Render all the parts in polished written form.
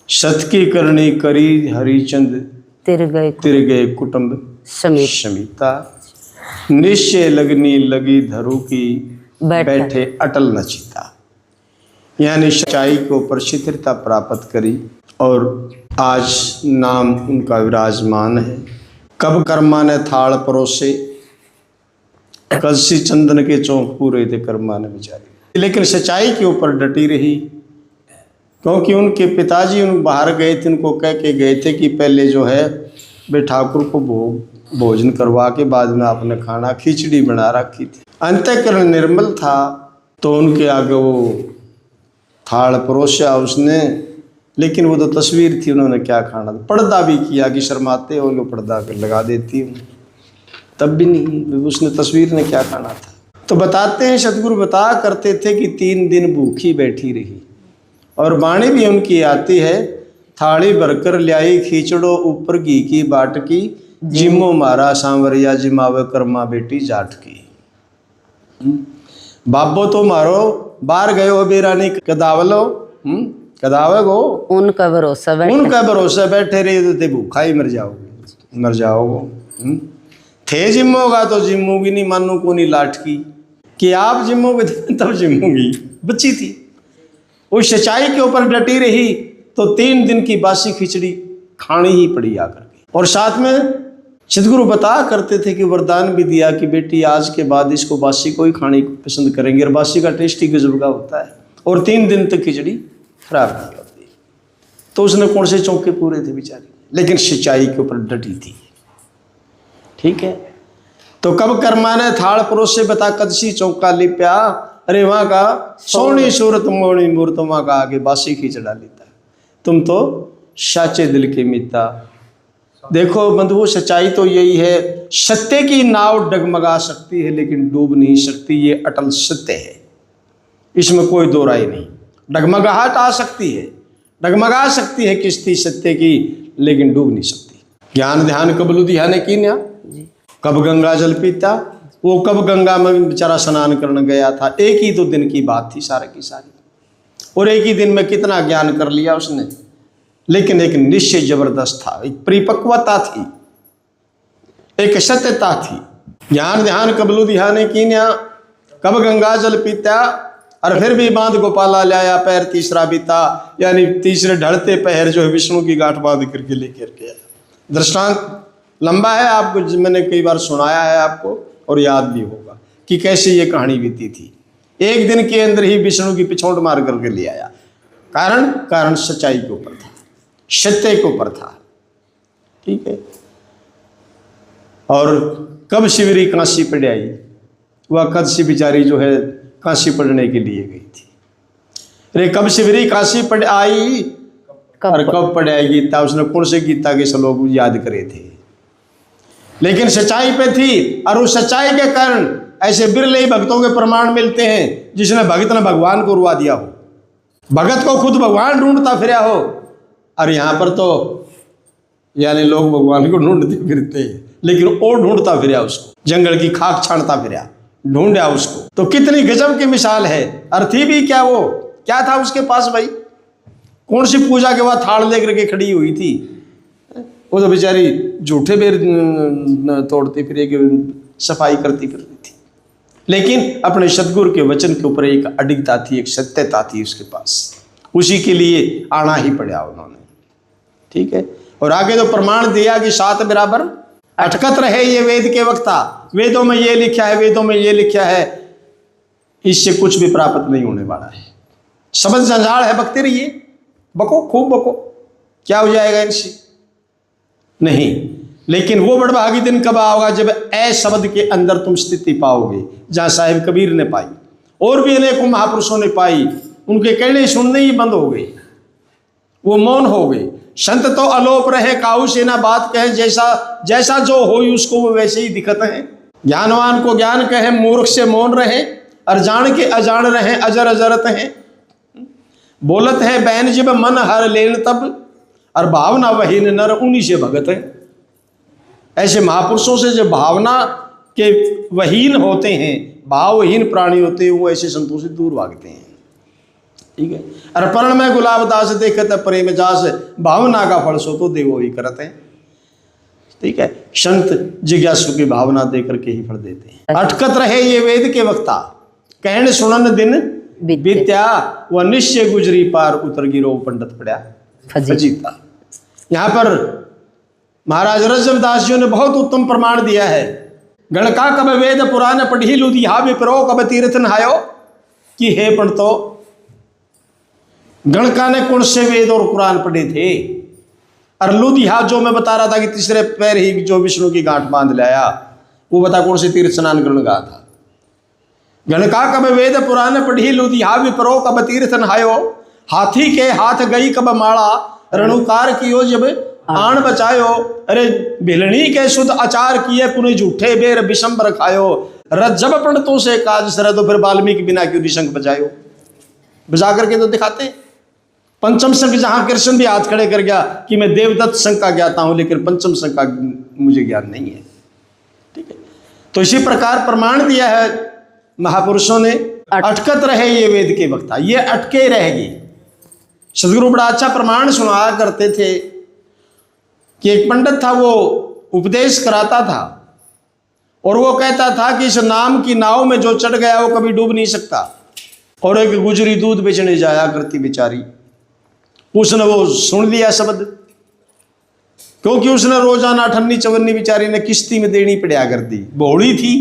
सत की करनी करी हरिचंद तिर गए कुटुंब समेत। शमिता। निश्चय लगनी लगी धरु की बैठे अटल न चिता। यानी सच्चाई को प्रसिद्धता प्राप्त करी और आज नाम उनका विराजमान है। कब कर्मा ने थाल परोसे, कलसी चंदन के चौंक पूरे थे कर्मा ने बेचारी, लेकिन सच्चाई के ऊपर डटी रही। क्योंकि उनके पिताजी उन बाहर गए थे, उनको कह के गए थे कि पहले जो है वे ठाकुर को भोजन करवा के बाद में आपने खाना, खिचड़ी बना रखी थी। अंतःकरण निर्मल था तो उनके आगे वो थाल परोसा उसने, लेकिन वो तो तस्वीर थी, उन्होंने क्या खाना था। पर्दा भी किया कि शर्माते हो लो, पर्दा कर लगा देती हूँ, तब भी नहीं, उसने तस्वीर ने क्या खाना था। तो बताते हैं सतगुरु बता करते थे कि 3 दिन भूखी बैठी रही और वाणी भी उनकी आती है, थाली भरकर ल्याई खींचड़ो ऊपर घी की बाट की, जिमो मारा सांवरिया जिमावे कर्मा बेटी जाट की। बाबो तो मारो बाहर गए हो बेरानी कदावलो, कदावे गो उनका भरोसा बैठे रहे तो ते भूखा ही मर जाओगे। थे जिमोगा तो जिमोगी नहीं, मानो को नहीं लाट की कि आप जिमोगे तब जिमोगी। बच्ची थी, वो सच्चाई के ऊपर डटी रही तो 3 दिन की बासी खिचड़ी खानी ही पड़ी आकर के। और साथ में सतगुरु बता करते थे कि वरदान भी दिया कि बेटी आज के बाद इसको बासी को ही खानी पसंद करेंगे, और बासी का टेस्ट ही गजब का होता है, और 3 दिन तक खिचड़ी खराब नहीं होती। तो उसने कौन से चौके पूरे थे बेचारी, लेकिन सच्चाई के ऊपर डटी थी। ठीक है, तो कब कर्मा ने थाल परोसे बता कदसी चौका लिप्या, अरे वहां का सोनी सूरत मोनी मूर्त वहां का आगे बासी खिचड़ा लेता। तुम तो साचे दिल के मिता। देखो बंधुओं, सच्चाई तो यही है, सत्य की नाव डगमगा सकती है लेकिन डूब नहीं सकती, ये अटल सत्य है, इसमें कोई दो राय नहीं। डगमगाहट आ सकती है, डगमगा सकती है किश्ती सत्य की, लेकिन डूब नहीं सकती। ज्ञान ध्यान कब लुधियाने की न्या, कब गंगा जल पीता, वो कब गंगा में बेचारा स्नान करने गया था। एक ही तो दिन की बात थी सारी की सारी, और एक ही दिन में कितना ज्ञान कर लिया उसने, लेकिन एक निश्चय जबरदस्त था, एक परिपक्वता थी, एक सत्यता थी। ज्ञान ध्यान कब लुधियाने की न्या, कब गंगा जल पीता, और फिर भी बांध गोपाला लाया पैर तीसरा बीता, यानी तीसरे ढलते पैर जो है विष्णु की गांठ बांध करके लेकर के आया। दृष्टांत लंबा है, आपको मैंने कई बार सुनाया है आपको, और याद भी होगा कि कैसे ये कहानी बीती थी। एक दिन के अंदर ही विष्णु की पिछौंड मार करके ले आया। कारण सच्चाई के ऊपर था, सत्य के ऊपर था। ठीक है, और कब शिवरी काशी पड़ आई, वह कदसी बिचारी जो है काशी पढ़ने के लिए गई थी। अरे कब शिवरी काशी पढ़ आई और कब पढ़ आई गीता, उसने कौन से गीता के श्लोक याद करे थे, लेकिन सच्चाई पे थी। और उस सच्चाई के कारण ऐसे बिरले ही भक्तों के प्रमाण मिलते हैं जिसने भगत ने भगवान को रुआ दिया हो, भगत को खुद भगवान ढूंढता फिरा हो। और यहाँ पर तो यानी लोग भगवान को ढूंढते फिरते हैं, लेकिन वो ढूंढता फिरा उसको, जंगल की खाक छानता फिरा, ढूंढा उसको। तो कितनी गजब की मिसाल है। और थी भी क्या, वो क्या था उसके पास भाई, कौन सी पूजा के बाद थाल लेकर के खड़ी हुई थी, वो तो बेचारी झूठे बेर तोड़ती फिरे, सफाई करती फिरती थी, लेकिन अपने सतगुरु के वचन के ऊपर एक अडिगता थी, एक सत्यता थी उसके पास, उसी के लिए आना ही पड़ा उन्होंने। ठीक है, और आगे तो प्रमाण दिया कि 7 बराबर अटकत रहे ये वेद के वक्ता, वेदों में ये लिखा है, वेदों में ये लिखा है, इससे कुछ भी प्राप्त नहीं होने वाला है। शब्द जंजाल है, बकते रहिए, बको खूब बको, क्या हो जाएगा इनसे, नहीं। लेकिन वो बड़भागी दिन कब आओगा जब ऐ शब्द के अंदर तुम स्थिति पाओगे, जहां साहिब कबीर ने पाई और भी अनेकों महापुरुषों ने पाई। उनके कहने सुनने ही बंद हो गए, वो मौन हो गए। संत तो अलोप रहे काहू से ना बात कहे, जैसा जो हो उसको वो वैसे ही दिखत है। ज्ञानवान को ज्ञान कहे, मूर्ख से मौन रहे, और जान के अजान रहे, अजर अजरत है। बोलत है बैन जब मन हर लेन तब, और भावना वहीन नर उन्हीं से भगत है। ऐसे महापुरुषों से जो भावना के वहीन होते हैं, भावहीन प्राणी होते हैं, वो ऐसे संतों से दूर भागते हैं। ठीक है। अरे पर्ण में गुलाब दास देखत प्रेम जास, भावना का फल सो तो देवो ही करते हैं। ठीक है, संत जिज्ञासु की भावना दे करके ही फल देते हैं। अटकत रहे ये वेद के वक्ता, कहन सुनन दिन बीत्या, वह निश्चय गुजरी पार उतर गिरो पंडित पड़ा फजीता। यहाँ पर महाराज रजमदास जी ने बहुत उत्तम प्रमाण दिया है। गणका कब वेद पुराण पढ़ी लुधिया विप्रो कब तीर्थ नहायो, कि हे पंडितो, गणका ने कौन से वेद और कुरान पढ़े थे? और लुधिया जो मैं बता रहा था कि तीसरे पैर ही जो विष्णु की गांठ बांध लाया, वो बता कौन से तीर्थ स्नान ग्रहण गा था। गणका कब वेद पुराण पढ़ी लुधिया विप्रो कब तीर्थ नहायो, हाथी के हाथ गई कब माला, रणुकार कियो जब आन बचायो। अरे भिलनी के शुद्ध आचार किए पुनः झूठे बेर विषंबर खायो, जब पंडितों से काज सर तो फिर वाल्मीकि बिना क्यों निशंक बजायो। बजा करके तो दिखाते। पंचम संघ जहां कृष्ण भी हाथ खड़े कर गया कि मैं देवदत्त संघ का ज्ञाता हूं, लेकिन पंचम संघ का मुझे ज्ञान नहीं है। ठीक है, तो इसी प्रकार प्रमाण दिया है महापुरुषों ने। अटकत रहे ये वेद के वक्ता, ये अटके रहेगी। सदगुरु बड़ा अच्छा प्रमाण सुनाया करते थे कि एक पंडित था, वो उपदेश कराता था और वो कहता था कि इस नाम की नाव में जो चढ़ गया वो कभी डूब नहीं सकता। और एक गुजरी दूध बेचने जाया करती बेचारी, उसने वो सुन लिया शब्द, क्योंकि उसने रोजाना अठन्नी चवन्नी बेचारी ने किश्ती में देनी पड़ा करती, भोली थी।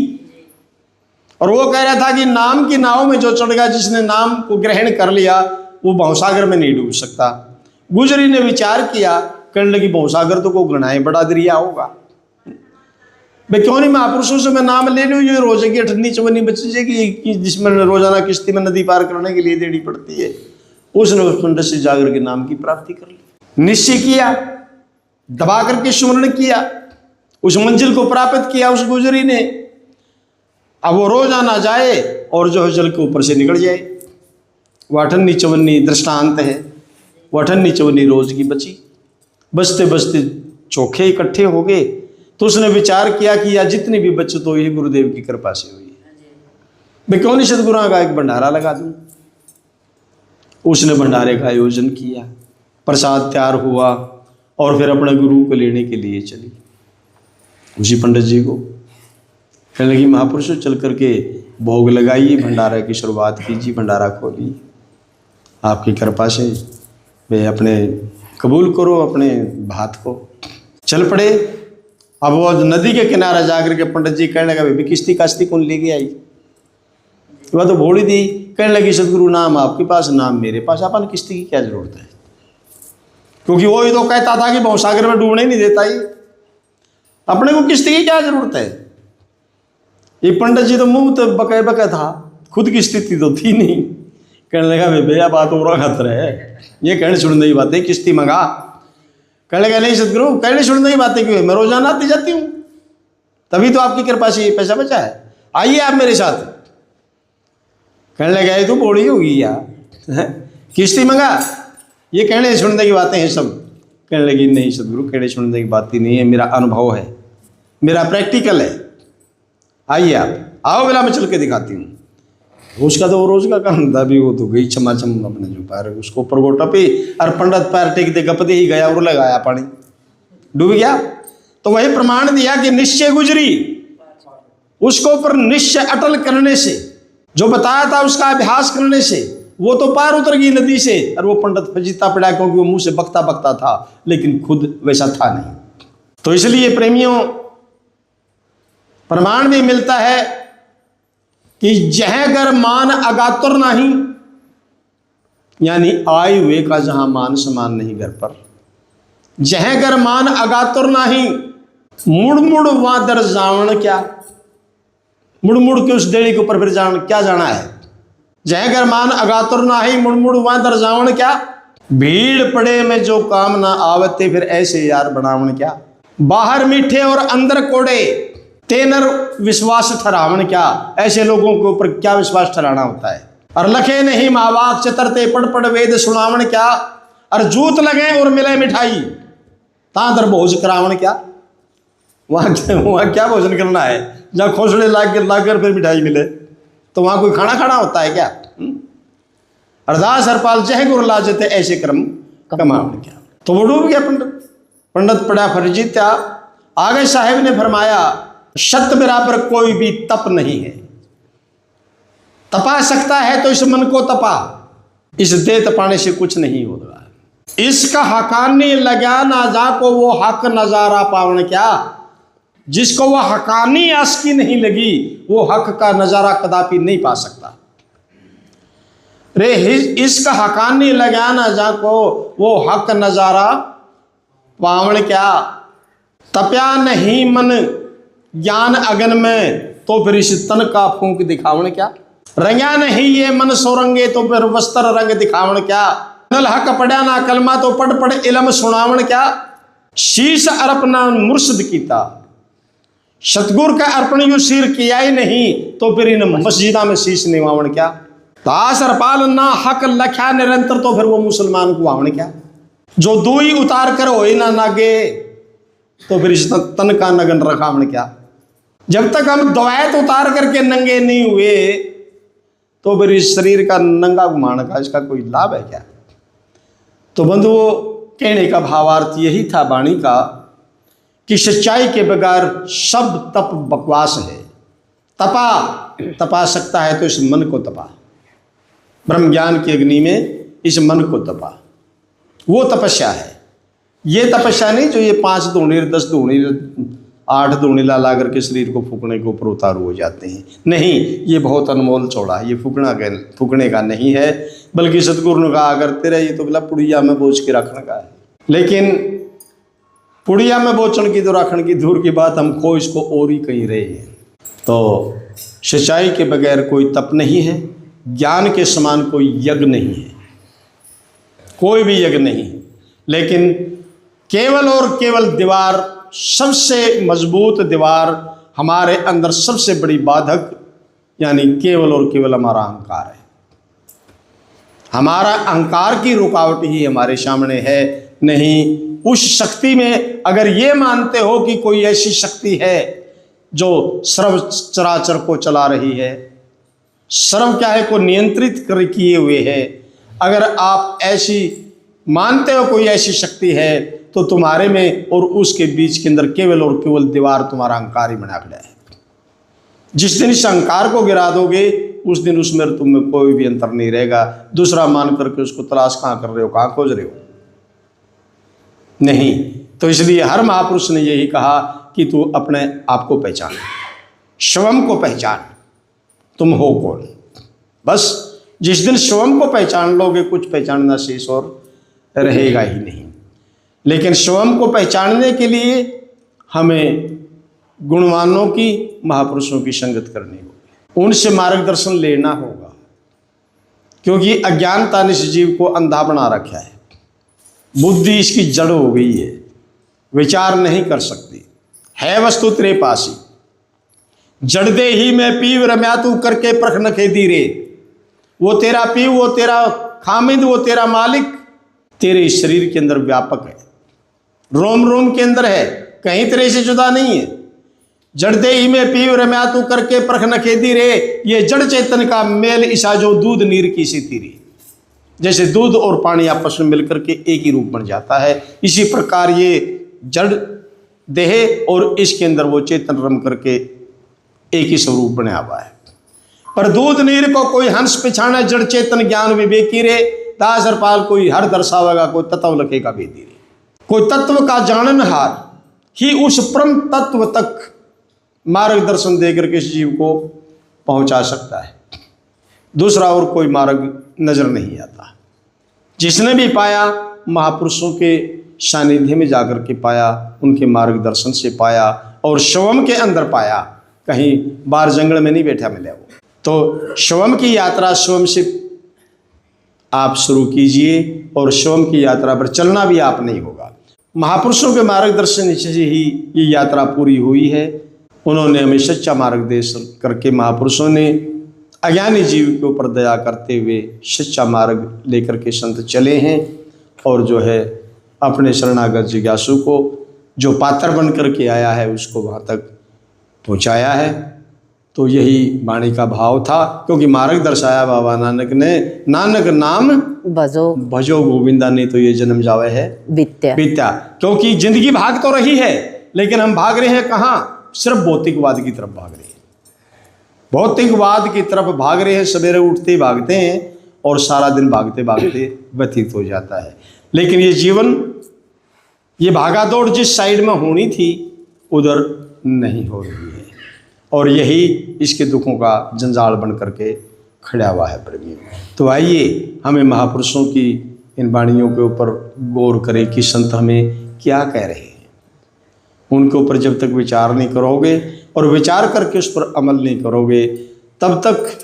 और वो कह रहा था कि नाम की नाव में जो चढ़ गया, जिसने नाम को ग्रहण कर लिया, वो भवसागर में नहीं डूब सकता। गुजरी ने विचार किया, कहने लगी भवसागर तो को गणाए बड़ा दरिया होगा, भाई क्यों नहीं महापुरुषों से मैं नाम ले लूँ, ये रोजे की अठन्नी चवन्नी बचेगी जिसमें रोजाना किश्ती में नदी पार करने के लिए देनी पड़ती है। उसने उस पंडित से जाकर के नाम की प्राप्ति कर ली। निश्चय किया, दबा करके सुमरण किया, उस मंजिल को प्राप्त किया उस गुजरी ने। अब वो रोजाना जाए और जो है जल के ऊपर से निकल जाए। वो अठन्नी चवन्नी दृष्टांत है, वो अठन्नी चवन्नी रोज की बची। बचते बचते चोखे इकट्ठे हो गए, तो उसने विचार किया कि यह जितनी भी बचत हुई है गुरुदेव की कृपा से हुई है, मैं क्यों नहीं सदगुरुओं का एक भंडारा लगा दूं। उसने भंडारे का आयोजन किया, प्रसाद तैयार हुआ और फिर अपने गुरु को लेने के लिए चली। उसी पंडित जी को कहने लगी महापुरुषों चल करके भोग लगाइए, भंडारा की शुरुआत कीजिए, भंडारा खोलिए, आपकी कृपा से वे अपने कबूल करो अपने भात को। चल पड़े। अब वो नदी के किनारे जाकर के पंडित जी कहने लगा भाई किश्ती काश्ती कौन लेके आई, वह तो भोली थी। कहने लगी सदगुरु नाम आपके पास नाम मेरे पास, अपन किश्ती की क्या जरूरत है, क्योंकि वो ही तो कहता था कि भवसागर में डूबने नहीं देता ही, अपने को किश्ती की क्या जरूरत है। ये पंडित जी तो मुंह तो बके बके था, खुद की स्थिति तो थी नहीं। कहने लगा भाई भैया बात और खतर है, ये कहने सुनने की बातें किश्ती मंगा। कहने लगा नहीं सदगुरु कहने सुनने की बातें क्यों है, मैं रोजाना आती जाती हूँ, तभी तो आपकी कृपा से ये पैसा बचा है, आइए आप मेरे साथ। कहने लगा ये तो बोली होगी यार, किश्ती मंगा, ये कहने सुनने की बातें हैं सब। कहने लगी नहीं सदगुरु कहने सुनने की बात ही नहीं है, मेरा अनुभव है, मेरा प्रैक्टिकल है, आइए आप आओ बेला मैं चल के दिखाती हूँ। उसका तो रोज का काम था भी, वो तो गई छमाछम अपने जो पैर उसको ऊपर गोटा पे और पंडित पैर टेकते गपते ही गया और लगाया पानी, डूब गया। तो वही प्रमाण दिया कि निश्चय गुजरी, उसको ऊपर निश्चय अटल करने से, जो बताया था उसका अभ्यास करने से वो तो पार उतर गई नदी से, और वो पंडित फजीता पड़ा क्योंकि वो मुंह से बकता बकता था लेकिन खुद वैसा था नहीं। तो इसलिए प्रेमियों प्रमाण भी मिलता है कि जह घर मान अगातुर नहीं, यानी आए हुए का जहां मान समान नहीं घर पर, जह घर मान अगातुर नहीं, मुड़ मुड़ वहां दर जावण क्या, मुड़ मुड़ के उस देड़ी के ऊपर फिर जान क्या जाना है। जह घर मान अगातुर नाही, मुड़ मुड़ वहां दर जावण क्या, भीड़ पड़े में जो काम ना आवते फिर ऐसे यार बनावण क्या, बाहर मीठे और अंदर कोड़े तेनर विश्वास ठहरावण क्या, ऐसे लोगों के ऊपर क्या विश्वास ठहराना होता है। और लखे नहीं मावाक चतरते पढ़ पढ़ वेद सुनावण क्या, और जूत लगे और मिले मिठाई तांदर भोज करावण क्या, वहां क्या भोजन करना है, जहाँ खोसड़े लाकर फिर मिठाई मिले, तो वहां कोई खाना खाना होता है क्या। अरदास हरपाल जह गुर लाजते ऐसे कर्म कमावण क्या। तो वो डूब गया पंडित। पंडित पड़ा फर्जीत्या। आगे साहेब ने फरमाया सत बराबर कोई भी तप नहीं है। तपा सकता है तो इस मन को तपा, इस दे तपाने से कुछ नहीं होगा। इसका हकानी लगा ना जा को वो हक नजारा पावन क्या। जिसको वह हकानी आस्की नहीं लगी वो हक का नजारा कदापि नहीं पा सकता। रे इसका हकानी लगा ना जा को वो हक नजारा पावन क्या। तप्या नहीं मन ज्ञान अगन में तो फिर इस तन का फूंक दिखावन क्या। रंगा नहीं ये मन सोरंगे तो फिर वस्त्र रंग दिखावन क्या। नल हक पढ़ा ना कलमा तो पढ़ पढ़ इलम सुनावन क्या। शीश अर्पना मुर्शद कीता, सतगुर का अर्पण यू सिर किया ही नहीं तो फिर इन मस्जिदा में शीश निवावन क्या। दास हरपाल ना हक लख्या निरंतर तो फिर वो मुसलमान को आवन क्या। जो दुई उतार कर हो ना नागे तो फिर इस तन का नगन रखावन क्या। जब तक हम द्वैत उतार करके नंगे नहीं हुए तो फिर इस शरीर का नंगा घुमाने का इसका कोई लाभ है क्या। तो बंधुओं, कहने का भावार्थ यही था वाणी का कि सच्चाई के बगैर सब तप बकवास है। तपा सकता है तो इस मन को तपा, ब्रह्म ज्ञान की अग्नि में इस मन को तपा, वो तपस्या है। ये तपस्या नहीं जो ये 5 धूणीर 10 धूणीर 8 धूणी ला करके शरीर को फूकने के ऊपर उतारू हो जाते हैं। नहीं, ये बहुत अनमोल चौड़ा है, ये फूकने का नहीं है। बल्कि सतगुरु ने कहा अगर तेरा ये तो बोला पुड़िया में बोझ के रखने का है। लेकिन पुड़िया में बोचन की तो रखने की दूर की बात, हम खो इसको और ही कहीं रहे हैं। तो सच्चाई के बगैर कोई तप नहीं है, ज्ञान के समान कोई यज्ञ नहीं है, कोई भी यज्ञ नहीं है। लेकिन केवल और केवल दीवार, सबसे मजबूत दीवार, हमारे अंदर सबसे बड़ी बाधक यानी केवल और केवल हमारा अहंकार है। हमारा अहंकार की रुकावट ही हमारे सामने है। नहीं, उस शक्ति में अगर ये मानते हो कि कोई ऐसी शक्ति है जो सर्व चराचर को चला रही है, सर्व क्या है को नियंत्रित कर किए हुए है, अगर आप ऐसी मानते हो कोई ऐसी शक्ति है तो तुम्हारे में और उसके बीच के अंदर केवल और केवल दीवार तुम्हारा अहंकार ही बना खड़ा है। जिस दिन इस अहंकार को गिरा दोगे उस दिन उसमें तुम में कोई भी अंतर नहीं रहेगा। दूसरा मान करके उसको तलाश कहाँ कर रहे हो, कहाँ खोज रहे हो, नहीं। तो इसलिए हर महापुरुष ने यही कहा कि तू अपने आप को पहचान, स्वयं को पहचान, तुम हो कौन। बस जिस दिन स्वयं को पहचान लोगे कुछ पहचानना शेष और रहेगा ही नहीं। लेकिन स्वयं को पहचानने के लिए हमें गुणवानों की, महापुरुषों की संगत करनी होगी, उनसे मार्गदर्शन लेना होगा। क्योंकि अज्ञानता ने इस जीव को अंधा बना रखा है, बुद्धि इसकी जड़ हो गई है, विचार नहीं कर सकती है। वस्तु तेरे पास ही जड़ दे ही में पीव रम्या तू करके प्रख न खेदी रे। वो तेरा पीव, वो तेरा खामिद, वो तेरा मालिक तेरे शरीर के अंदर व्यापक है, रोम रोम के अंदर है, कहीं तेरे से जुदा नहीं है। जड़ दे ही में पीव रम्या तू करके प्रख न खेदी रे। ये जड़ चेतन का मेल ईसा जो दूध नीर की सी तीरी। जैसे दूध और पानी आपस में मिलकर के एक ही रूप बन जाता है, इसी प्रकार ये जड़ देह और इसके अंदर वो चेतन रम करके एक ही स्वरूप बना हुआ है। पर दूध नीर को कोई हंस पिछाना, जड़ चेतन ज्ञान विवेकी रे। दास हरपाल कोई हर दर्शावेगा, कोई तत्व लखेगा बेदी रे। कोई तत्व का जाननहार ही उस परम तत्व तक मार्गदर्शन देकर के इस जीव को पहुंचा सकता है। दूसरा और कोई मार्ग नजर नहीं आता। जिसने भी पाया महापुरुषों के सानिध्य में जाकर के पाया, उनके मार्गदर्शन से पाया और स्वयं के अंदर पाया, कहीं बाहर जंगल में नहीं बैठा मिले वो। तो स्वयं की यात्रा स्वयं से आप शुरू कीजिए और स्वयं की यात्रा पर चलना भी आप नहीं होगा। महापुरुषों के मार्गदर्शन से ही ये यात्रा पूरी हुई है। उन्होंने हमें सच्चा मार्गदर्शन करके, महापुरुषों ने अज्ञानी जीव के ऊपर दया करते हुए सच्चा मार्ग लेकर के संत चले हैं और जो है अपने शरणागत जिज्ञासु को जो पात्र बन करके आया है उसको वहाँ तक पहुँचाया है। तो यही वाणी का भाव था, क्योंकि मार्ग दर्शाया बाबा नानक ने, नानक नाम भजो भजो गोविंदा, ने तो ये जन्म जावे है विद्या। विद्या। क्योंकि जिंदगी भाग तो रही है, लेकिन हम भाग रहे हैं कहाँ? सिर्फ भौतिकवाद की तरफ भाग रहे हैं, भौतिकवाद की तरफ भाग रहे हैं। सवेरे उठते ही भागते हैं और सारा दिन भागते भागते व्यतीत हो जाता है। लेकिन ये जीवन, ये भागा दौड़ जिस साइड में होनी थी उधर नहीं हो रही है, और यही इसके दुखों का जंजाल बन करके खड़ा हुआ है प्रेमियों। तो आइए हमें महापुरुषों की इन वाणियों के ऊपर गौर करें कि संत हमें क्या कह रहे हैं। उनके ऊपर जब तक विचार नहीं करोगे और विचार करके उस पर अमल नहीं करोगे, तब तक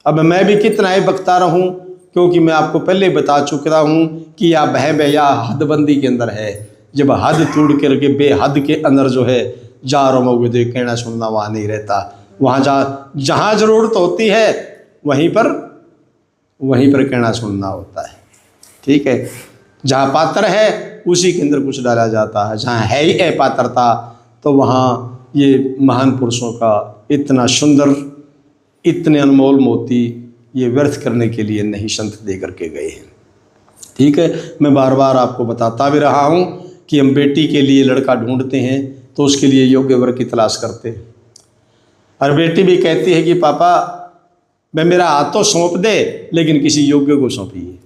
अब मैं भी कितना ही बकता रहूं, क्योंकि मैं आपको पहले बता चुका हूं कि यह बह भैया हदबंदी के अंदर है। जब हद तोड़ करके बेहद के अंदर जो है जा रहोगे तो कहना सुनना वहाँ नहीं रहता। वहाँ जहाँ ज़रूरत होती है वहीं पर कहना सुनना होता है। ठीक है, जहाँ पात्र है उसी के अंदर कुछ डाला जाता है। जहाँ है ही अपात्रता, तो वहाँ ये महान पुरुषों का इतना सुंदर, इतने अनमोल मोती ये व्यर्थ करने के लिए नहीं संत दे करके गए हैं। ठीक है, मैं बार बार आपको बताता भी रहा हूँ कि हम बेटी के लिए लड़का ढूंढते हैं तो उसके लिए योग्य वर की तलाश करते हैं, और बेटी भी कहती है कि पापा मैं मेरा हाथ तो सौंप दे, लेकिन किसी योग्य को सौंपिए।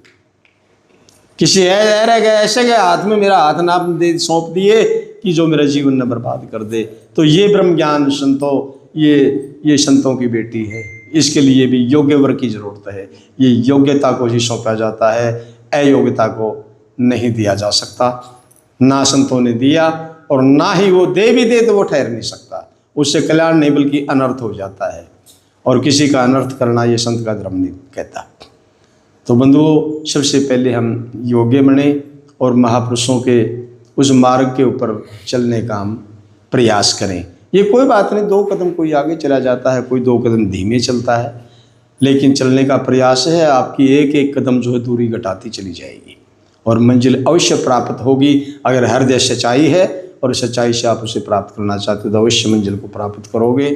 किसी ऐसे के हाथ में मेरा हाथ ना दे सौंप दिए कि जो मेरा जीवन न बर्बाद कर दे। तो ये ब्रह्म ज्ञान संतों, ये संतों की बेटी है। इसके लिए भी योग्य वर की जरूरत है। ये योग्यता को ही सौंपा जाता है, अयोग्यता को नहीं दिया जा सकता। ना संतों ने दिया, और ना ही वो दे भी दे तो वो ठहर नहीं सकता। उससे कल्याण नहीं बल्कि अनर्थ हो जाता है, और किसी का अनर्थ करना ये संत का धर्म नहीं कहता। तो बंधुओं, सबसे पहले हम योग्य बने और महापुरुषों के उस मार्ग के ऊपर चलने का हम प्रयास करें। ये कोई बात नहीं, 2 कदम कोई आगे चला जाता है, कोई 2 कदम धीमे चलता है, लेकिन चलने का प्रयास है। आपकी एक एक कदम जो है दूरी घटाती चली जाएगी और मंजिल अवश्य प्राप्त होगी। अगर हृदय सच्चाई है और सच्चाई से आप उसे प्राप्त करना चाहते हो तो अवश्य मंजिल को प्राप्त करोगे।